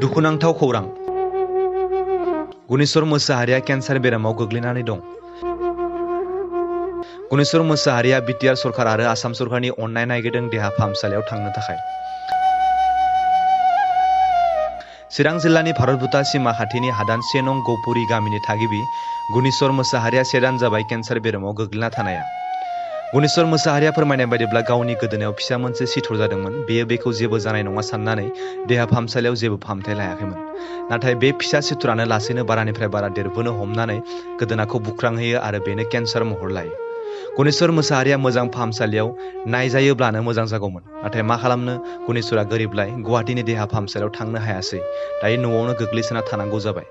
दुखुनांथाव खौरां गुनेश्वर मोसाहारिया केन्सार बेरामाव गोग्लैनानै दं। गुनेश्वर मोसाहारिया बिटिआर सरकार आरो आसाम सरकारनि अननाय नागिरदों देहा फाहामसालियाव थांनो थाखाय। चिरां जिल्लानि भारत-भुटान सीमा खाथिनि हादान 1 नं गौपुरी गामिनि थागिबि गुनेश्वर मोसाहारिया 1 दान जाबाय केन्सार बेरामाव गोग्लैना थानाया। गुनेश्वर मोसाहारिया फोरमायनाय बायदिब्ला गावनि गोदोनायाव फिसा मोनसे सिथर जादोंमोन। बेयो बेखौ जेबो जानाय नङा साननानै देहा फाहामसालियाव जेबो फाहामथाय लायाखैमोन। नाथाय बे फिसा सिथरानो लासैनो बारानिफ्राय बारा देरबोनो हमनानै गोदोनाखौ बुख्रांहोयो आरो बेनो केन्सार महर लायो। गुनेश्वर मोसाहारिया मोजां फाहामसालियाव नायजायोब्लानो मोजां जागौमोन। नाथाय मा खालामनो, गुनेश्वरा गोरिबलाय गुवाहाटीनि देहा फाहामसालियाव थांनो हायासै। दायो न'आवनो गोग्लैसोना थानांगौ जाबाय।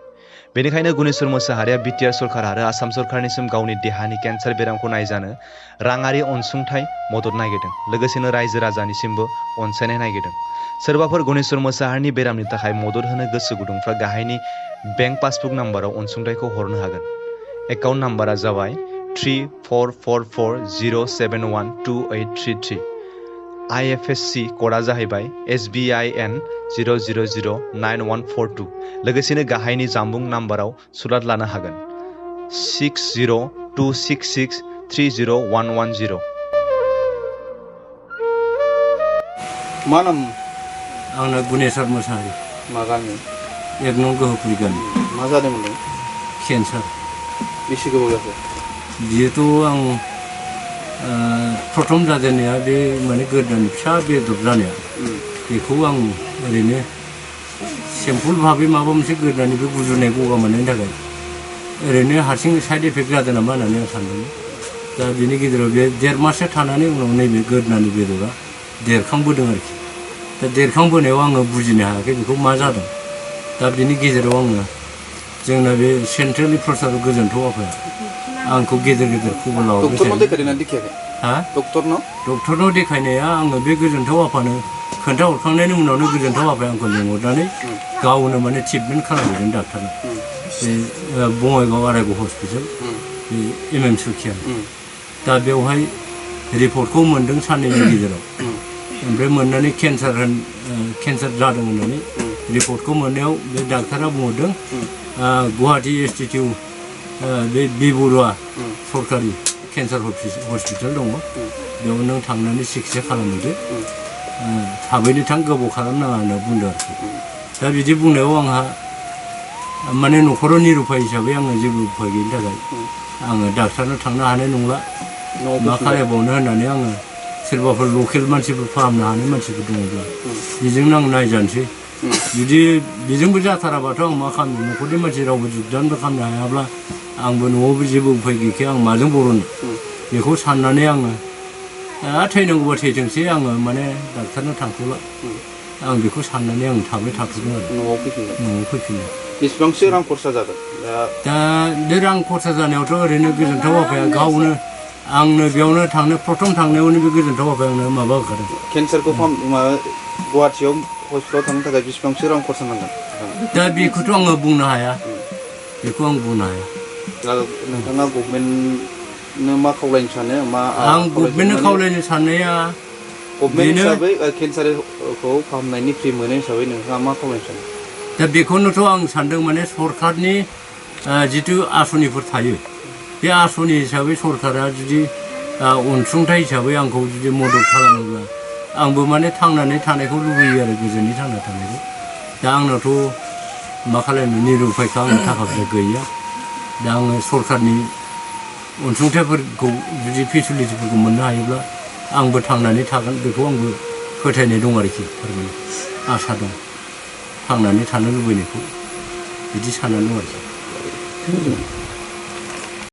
बेनिखायनो गुनेश्वर मोसाहारिया बिटिआर सरकार आरो आसाम सरकारनिसिम गावनि देहानि केन्सार बेरामखौ नायजानो राङारि अनसुंथाइ मदद नागिरदों। लोगोसेनो रायजो राजानिसिमबो अनसायनाय नागिरदों। सोरबाफोर गुनेश्वर मोसाहारिनि बेरामनि थाखाय मदद होनो गोसो गुदुंफ्रा गाहायनि बेंक पासबुक नाम्बाराव अनसुंथाइखौ हरनो हागोन। एकाउन्ट नाम्बारा जाबाय 344407128333। IFSC क'डा जाहैबाय SBIN 0009142। लोगोसेनो गाहायनि जामबुं नाम्बाराव सुलाद लानो हागोन 6026630110। मा नाम? आंना गुनेश्वर मोसाहारि। मा गामि? 1 नं गोहोपुरी गामि। मा जादोंमोन नों? केन्सार। बेसे गोबाव जाखो? बियोथ' आं प्रथम जाजेननाया बे माने गोदोनि फिसा बेदर जानाया बेखौ आं ओरैनो सिम्पोल भाबै माबा मोनसे गोदोनि बे गुजुनाय गगा मोननायनि थाखाय ओरैनो हारसिं साइड इफेक्ट जादों नामा होननानै आं सानदोंमोन। दा बिनि गेजेराव बे 1.5 माससो थानानै उनाव नैबे गोदोनानि बेदरा देरखांबोदों आरोखि। दा देरखांबोनायाव आङो बुजिनो हायाखै बेखौ मा जादों। दा बिनि गेजेराव आङो जोंना बे सेन्ट्रेलनि प्रसार गोजोनथाव आफाया आंखौ गेजेर गेजेर खबर लाहरबाय थायो। डक्टरनाव देखायदोंना देखायाखै? हा? डक्टरनाव देखायनाया आङो बे गोजोनथाव आफानो खोन्थाहरखांनायनि उनावनो गोजोनथाव आफाया आंखौ लिंहरनानै गावनो माने ट्रिटमेन्ट खालामहैदों डाक्टारनो। बे बङाइगाव आरायग' हस्पिटाल बे MM सुखिया। दा बेवहाय रिपर्टखौ मोनदों साननैनि गेजेराव। ओमफ्राय मोननानै केन्सार जादों होननानै रिपर्टखौ मोननायाव बे डाक्टारा बुंहरदों गुवाहाटी इन्स्टिटिउट बे बि बरुवा सरकारि केन्सार हस्पिटाल दङ, बेयाव नों थांनानै सिकित्सा खालामहैदो, थाबैनो थां, गोबाव खालामनाङा होनना बुंदों आरोखि। दा बिदि बुंनायाव आंहा माने न'खराव निरुपाय हिसाबै आङो जेबो उफाय गैयिनि थाखाय आङो डाक्टारनाव थांनो हानाय नंला, मा खालामबावनो होननानै आङो सोरबाफोर लकेल मानसिफोर फाहामनो हानाय मानसिफोर दङब्ला बेजोंनो आं नायजानोसै। जुदि बेजोंबो जाथाराबाथ' आं मा खालामनो, न'खरनि मानसि रावबो जुगदानबो खालामनो हायाब्ला आंबो न'आवबो जेबो उफाय गैखाया, आं माजों बर'नो बेखौ साननानै आङो थैनांगौबा थैथोंसै, आङो माने डाक्टारनाव थांथ'ला, आं बेखौ साननानै आं थाबाय थाथ'दों आरो न'आव फैफिननो। बेसेबांसो रां खरसा जादों? दा बे रां खरसा जानायावथ' ओरैनो गोजोनथाव आफाया गावनो आंनो बेयावनो प्रथम थांनायावनो बे गोजोनथाव आफाया आंनो माबा होखादों। केन्सारखौ गुवाहाटीयाव हस्पिटालाव थांनो थाखाय बेसेबांसो रां खरसा नांगोन? दा बेखौथ' आङो बुंनो हाया, बेखौ आं बुंनो हाया। नोंथाङा गभर्नमेन्टनो मा खावलायनो सानो? आं गभर्नमेन्टनो खावलायनो साननाया गभर्नमेन्ट हिसाबै केन्सारखौ फाहामनायनि फ्रि मोनो हिसाबै नोंथाङा मा खावलायनो सानो? दा बेखौनोथ' आं सानदों, माने सरकारनि जिथु आसनिफोर थायो, बे आसनि हिसाबै सरकारा जुदि अनसुंथाइ हिसाबै आंखौ जुदि मदद खालामोब्ला आंबो माने थांनानै थानायखौ लुबैयो आरो गोजोनै थांना थानायखौ। दा आंनावथ' मा खालामनो, निरुपायखा, आंनो थाखा फैसा गैया। दा आङो सरकारनि अनसुंथाइफोरखौ जुदि फेसिलिटिफोरखौ मोननो हायोब्ला आंबो थांनानै थागोन, बेखौ आंबो फोथायनाय दं आरोखि, थारमाने आसा दं, थांनानै थानो लुबैनायखौ बिदि साननानै दं आरोखि।